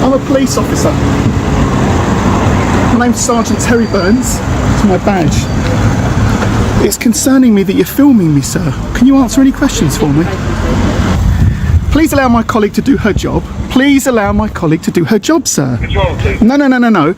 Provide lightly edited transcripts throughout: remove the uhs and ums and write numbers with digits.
I'm a police officer. My name's Sergeant Terry Burns. It's my badge. It's concerning me that you're filming me, sir. Can you answer any questions for me? Please allow my colleague to do her job. Please allow my colleague to do her job, sir. No.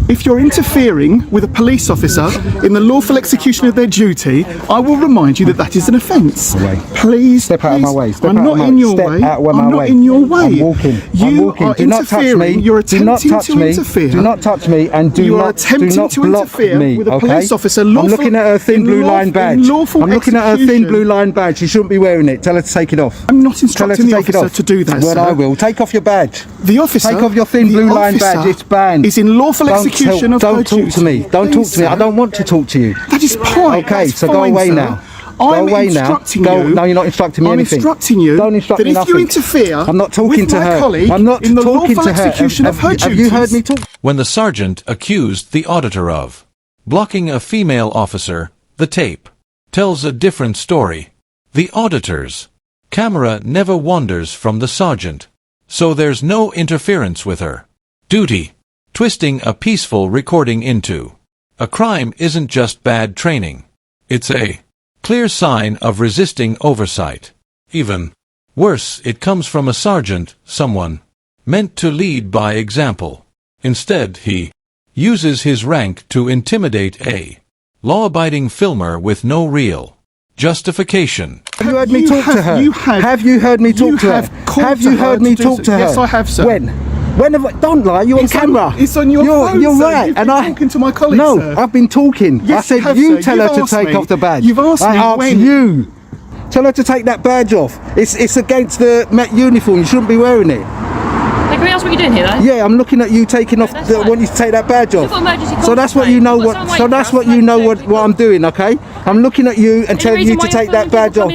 If you're interfering with a police officer in the lawful execution of their duty, I will remind you that that is an offence. Please, step out of my way. I'm not in your way. I'm not in your way. I'm walking. You are do not touch me. You're attempting to interfere. Do not touch me, and do not block me. With a police officer. I'm looking at her thin blue line badge. I'm looking at her thin blue line badge. She shouldn't be wearing it. Tell her to take it off. I'm not instructing the officer to do that, Well, sir. I will. Take off your badge. The officer. Take off your thin blue line badge. It's banned. Is in lawful execution of her duty. Don't talk to me. Don't talk to me. I don't want to talk to you. That is fine. Okay, so go away now. I'm instructing you. No, you're not instructing me anything. I'm instructing you. Don't instruct me that if nothing. you interfere I'm not talking to her. I'm not in the talking lawful to her. execution of her duties. Have you heard me talk? When the sergeant accused the auditor of blocking a female officer, the tape tells a different story. The auditor's camera never wanders from the sergeant, so there's no interference with her duty. Twisting a peaceful recording into a crime isn't just bad training. It's a clear sign of resisting oversight. Even worse, it comes from a sergeant, someone meant to lead by example. Instead, he uses his rank to intimidate a law-abiding filmer with no real justification. Have you heard me talk to her? Have you heard me talk to her? Have you heard me talk to her? Yes, I have, sir. When have I, don't lie, you're on camera. It's on your phone, You're sir. right. You've been talking to my colleague, No, sir. I've been talking. Yes, I said you you have, tell sir. her You've to take asked off the badge. You've asked I me asked when. you. Tell her to take that badge off. It's against the Met uniform. You shouldn't be wearing it. Hey, can we ask what you're doing here, though? Yeah, I'm looking at you taking off. I want you to take that badge off. So that's what you know. What I'm doing. Okay. I'm looking at you and telling you to take that badge off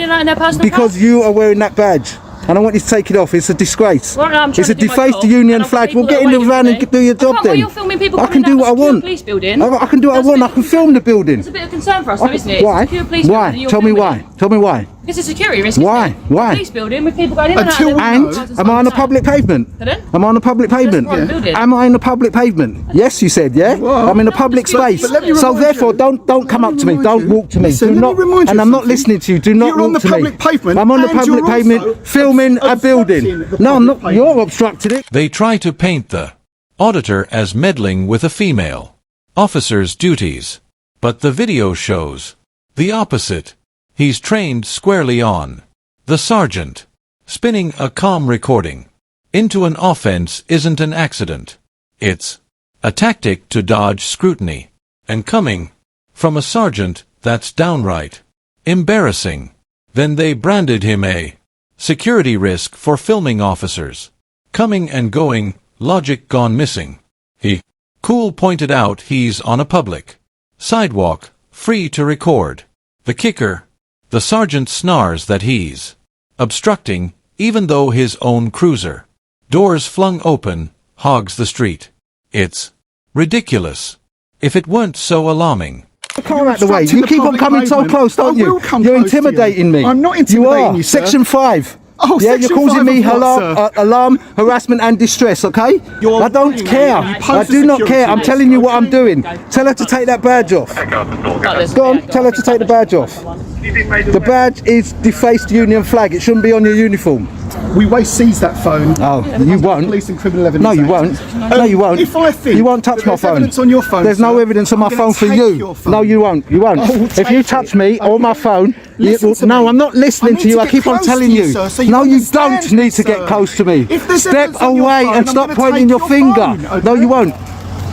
because you are wearing that badge. And I want you to take it off. It's a disgrace. Well, no, it's a defaced union flag. We'll get in the van and do your job then. I can do what I want. I can do what I want. I can film the building. It's a bit of concern for us, though, isn't it? Why? Why? Tell me why. Tell me why. It's a security risk. Why? Why? Police building with people going in and out. And am I on a public pavement? Am I on a public pavement? Am I in a public pavement? Yes, you said. Yeah. I'm in a public space. So therefore, don't come up to me. Don't walk to me. Do not. And I'm not listening to you. Do not walk to me. I'm on the public pavement filming a building. No, I'm not. You're obstructing it. They try to paint the auditor as meddling with a female officer's duties, but the video shows the opposite. He's trained squarely on the sergeant. Spinning a calm recording into an offense isn't an accident. It's a tactic to dodge scrutiny. And coming from a sergeant, that's downright embarrassing. Then they branded him a security risk for filming officers. Coming and going, logic gone missing. He cool pointed out he's on a public sidewalk, free to record. The kicker, the sergeant snarls that he's obstructing, even though his own cruiser, doors flung open, hogs the street. It's ridiculous. If it weren't so alarming. The car out the way. You keep on coming so close, don't you? You're intimidating me. I'm not intimidating you, sir. Section 5. Oh, yeah, you're causing me alarm, harassment and distress, okay? I don't care. I do not care. I'm telling you what I'm doing. Tell her to take that badge off. Go on, tell her to take the badge off. The badge is defaced union flag. It shouldn't be on your uniform. We may seize that phone. Oh, you won't. Police and Criminal Evidence No, you Act. won't. No, you won't. If I think you won't touch my phone. Evidence on your phone. There's no evidence on my phone for you. No, you won't. You won't. If you touch me or my phone, no, I'm not listening to you. I keep on telling you. No, you don't need to get close to me. Step away and stop pointing your finger. No, you won't.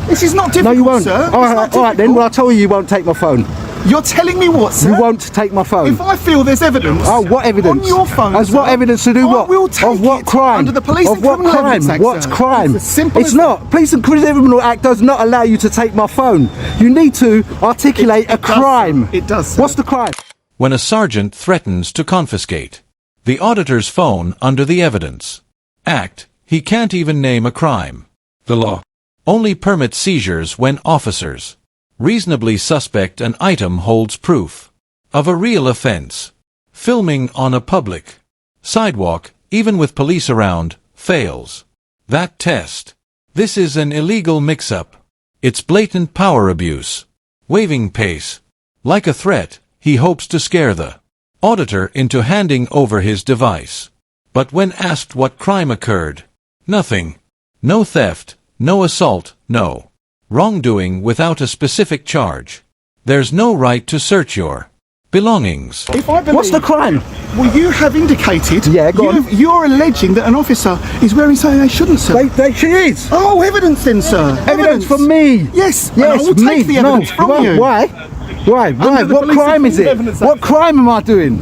This is not difficult, no, you won't. sir. All right then. Well, I'll tell you won't take my phone. You're telling me what, sir? You won't take my phone. If I feel there's evidence. Oh, what evidence? On your phone. As what evidence to do what? I will take of what crime? Under the Police and Criminal Evidence Act, What crime? It's not. Police and Criminal Act does not allow you to take my phone. You need to articulate a crime. It does. Sir. What's the crime? When a sergeant threatens to confiscate the auditor's phone under the Evidence Act, he can't even name a crime. The law only permits seizures when officers reasonably suspect an item holds proof of a real offense. Filming on a public sidewalk, even with police around, fails that test. This is an illegal mix-up. It's blatant power abuse. Waving pace. Like a threat, he hopes to scare the auditor into handing over his device. But when asked what crime occurred, nothing. No theft, no assault, no wrongdoing without a specific charge. There's no right to search your belongings. If I believe, What's the crime? well, you have indicated. Yeah, go on. You're alleging that an officer is wearing something they shouldn't, sir. She is. Oh, evidence then, sir. Evidence from me. Yes. And Yes, I will take the evidence from you. Why? Why? Under the What Police crime is it? Evidence What Act. crime am I doing?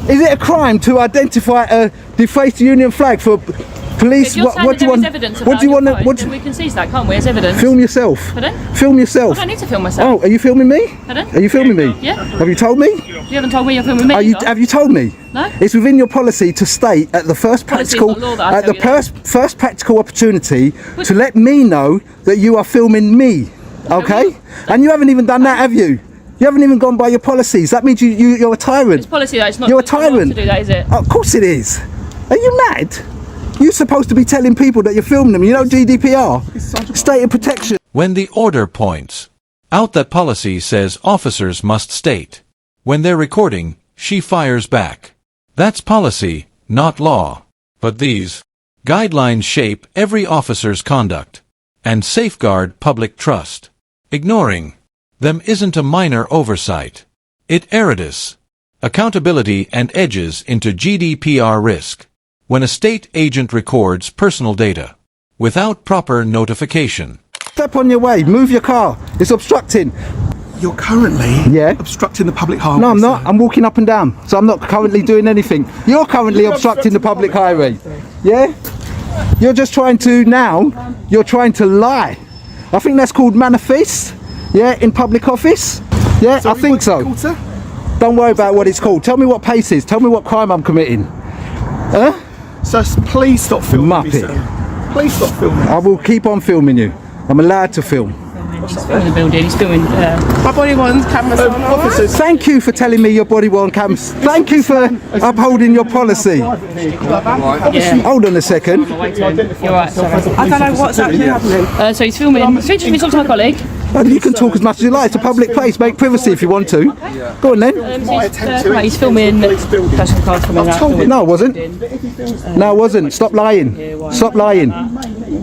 Is it a crime to identify a defaced Union flag for police? If you're saying What that do you there is want? evidence What about do you your want? phone, What? then we can seize that, can't we, as evidence? Film yourself. Pardon? Film yourself. I don't need to film myself. Oh, are you filming me? Pardon? Are you filming me? Yeah. Have you told me? You haven't told me you're filming me. either. Have you told me? No. It's within your policy to state at the first Policy is practical, not law that I at tell the you that. first practical opportunity to let me know that you are filming me. Okay? And you haven't even done that, have you? You haven't even gone by your policies. That means you're a tyrant. It's policy that it's not You're a it's not tyrant. to do that, is it? Of course it is. Are you mad? You're supposed to be telling people that you're filming them. You know GDPR? State of protection. When the order points out that policy says officers must state when they're recording, she fires back. That's policy, not law. But these guidelines shape every officer's conduct and safeguard public trust. Ignoring them isn't a minor oversight. It erodes accountability and edges into GDPR risk. When a state agent records personal data without proper notification. Step on your way. Move your car. It's obstructing. You're currently obstructing the public highway. No, I'm not. sir. I'm walking up and down. So I'm not currently doing anything. You're currently obstructing the public highway. Yeah? You're just trying to you're trying to lie. I think that's called manifest. Yeah, in public office. Yeah, Sorry, I think what's it so. called, sir? Don't worry about what it's called. Tell me what pace is. Tell me what crime I'm committing. Huh? Sir, please stop filming me, Muppet. sir. Please stop filming. I will keep on filming you. I'm allowed to film. He's filming the building. He's filming. My body one's cameras on. Officers, Thank you for telling me your body worn cams. Thank you for upholding your policy. Yeah. Hold on a second. You're right. Sorry. I don't know what's actually happening. So he's filming. Speak to me, talk to my colleague. You can talk as much as you like. It's a public place. Make privacy if you want to. Go on then. He's filming personal cars from that. No, I wasn't. No, I wasn't. Stop lying. Stop lying.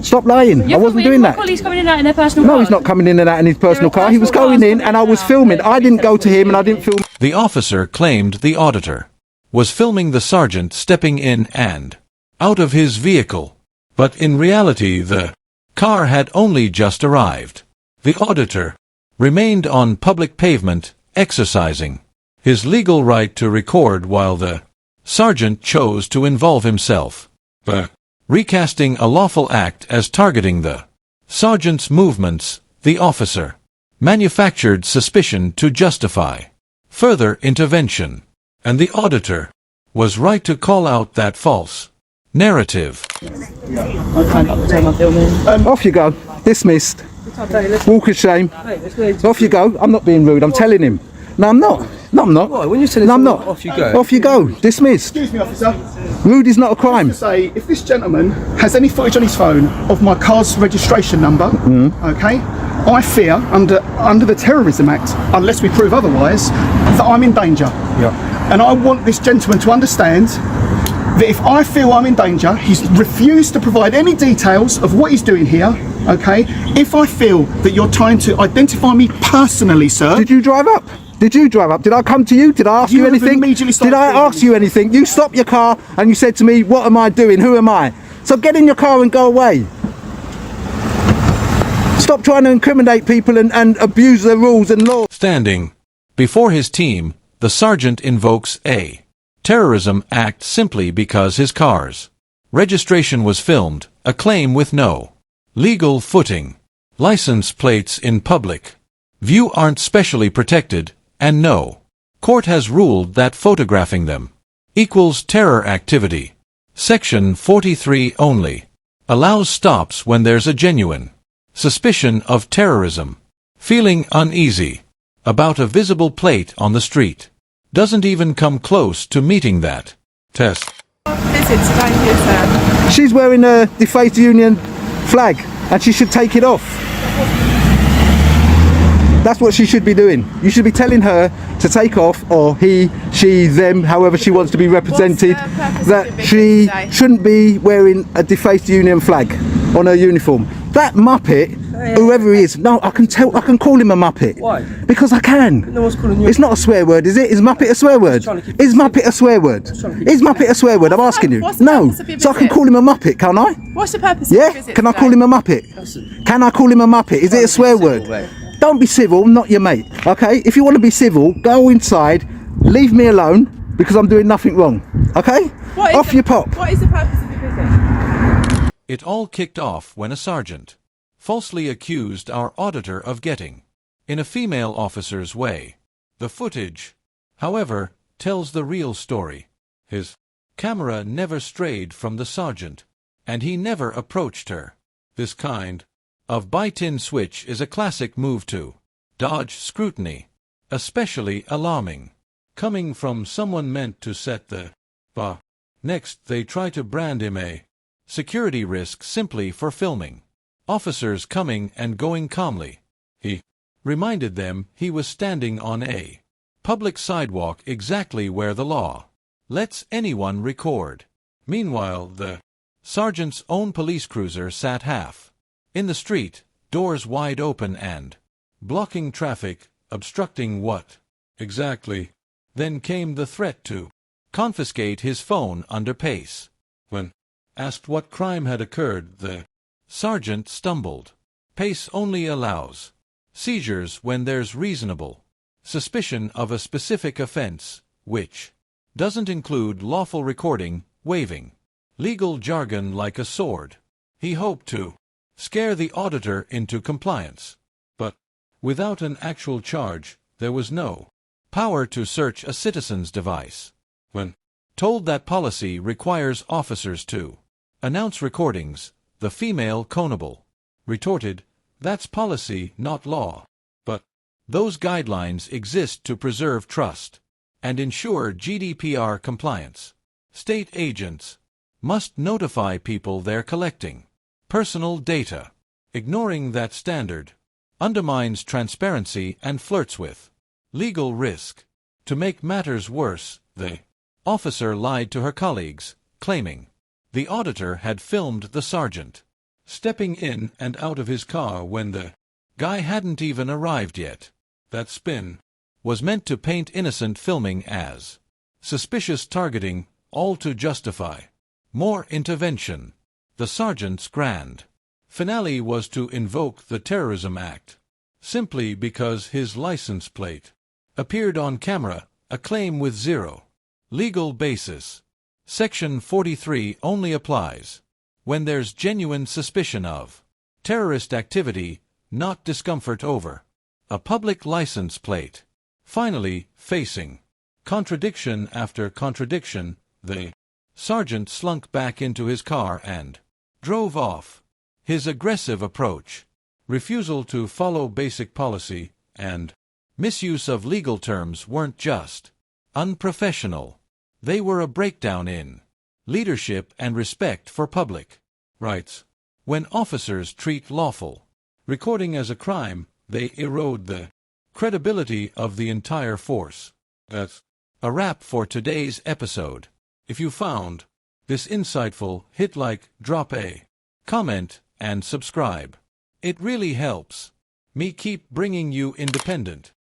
Stop lying. I wasn't doing My that. colleague's coming in and out in their personal No, cars. he's not coming in and out in his personal car. He was going in and I was filming. I didn't go to him and I didn't film. The officer claimed the auditor was filming the sergeant stepping in and out of his vehicle. But in reality the car had only just arrived. The auditor remained on public pavement, exercising his legal right to record while the sergeant chose to involve himself, recasting a lawful act as targeting the sergeant's movements. The officer manufactured suspicion to justify further intervention, and the auditor was right to call out that false narrative. Off you go. Dismissed. Walk of shame. Off you go. I'm not being rude. I'm telling him. No, I'm not. No, I'm not. Why? When you said No, I'm not. off you go. Off you go. Dismissed. excuse me, officer. Rude is not a crime. Say, if this gentleman has any footage on his phone of my car's registration number, okay, I fear under the Terrorism Act, unless we prove otherwise, that I'm in danger. Yeah. And I want this gentleman to understand that if I feel I'm in danger, he's refused to provide any details of what he's doing here, okay? If I feel that you're trying to identify me personally, sir. Did you drive up? Did you drive up? Did I come to you? Did I ask you You have anything? immediately started Did I filming ask you anything? You stopped your car and you said to me, what am I doing? Who am I? So get in your car and go away. Stop trying to incriminate people and abuse the rules and laws. Standing before his team, the sergeant invokes a Terrorism Act simply because his car's registration was filmed, a claim with no legal footing. License plates in public view aren't specially protected, and no court has ruled that photographing them equals terror activity. Section 43 only allows stops when there's a genuine suspicion of terrorism. Feeling uneasy about a visible plate on the street doesn't even come close to meeting that test. Visit today, here, sir. She's wearing a defaced Union flag. and she should take it off. That's what she should be doing. You should be telling her to take off, or he, she, them, however she wants to be represented, that she shouldn't be wearing a defaced union flag on her uniform. That muppet, whoever he is, no, I can call him a muppet. Why? Because I can. No one's calling you. It's not a swear word, is it? Is muppet a swear word? Is muppet a swear word? Is muppet a swear word? I'm asking you. No. So I can call him a muppet, can't I? What's the purpose of your visit? Can I call him a muppet? Can I call him a muppet? Is it a swear word? Don't be civil, I'm not your mate, okay? If you want to be civil, go inside, leave me alone, because I'm doing nothing wrong, okay? Off your pop. What is the purpose of your visit? It all kicked off when a sergeant falsely accused our auditor of getting in a female officer's way. The footage, however, tells the real story. His camera never strayed from the sergeant, and he never approached her. This kind of bite-in switch is a classic move to dodge scrutiny, especially alarming, coming from someone meant to set the bar. Next, they try to brand him a security risk simply for filming officers coming and going calmly. He reminded them he was standing on a public sidewalk exactly where the law lets anyone record. Meanwhile, the sergeant's own police cruiser sat half in the street, doors wide open and blocking traffic, obstructing what exactly? Then came the threat to confiscate his phone under pace. When asked what crime had occurred, the sergeant stumbled. Pace only allows seizures when there's reasonable suspicion of a specific offense, which doesn't include lawful recording, waving legal jargon like a sword. He hoped to scare the auditor into compliance, but without an actual charge, there was no power to search a citizen's device. When told that policy requires officers to announce recordings, the female constable retorted, "That's policy, not law." But those guidelines exist to preserve trust and ensure GDPR compliance. State agents must notify people they're collecting personal data. Ignoring that standard undermines transparency and flirts with legal risk. To make matters worse, the officer lied to her colleagues, claiming the auditor had filmed the sergeant stepping in and out of his car when the guy hadn't even arrived yet. That spin was meant to paint innocent filming as suspicious targeting, all to justify more intervention. The sergeant's grand finale was to invoke the Terrorism Act, simply because his license plate appeared on camera, a claim with zero legal basis. Section 43 only applies when there's genuine suspicion of terrorist activity, not discomfort over a public license plate. Finally, facing contradiction after contradiction, the sergeant slunk back into his car and drove off. His aggressive approach, refusal to follow basic policy, and misuse of legal terms weren't just unprofessional. They were a breakdown in leadership and respect for public rights. When officers treat lawful recording as a crime, they erode the credibility of the entire force. That's a wrap for today's episode. If you found this insightful, hit like, drop a comment, and subscribe. It really helps me keep bringing you independent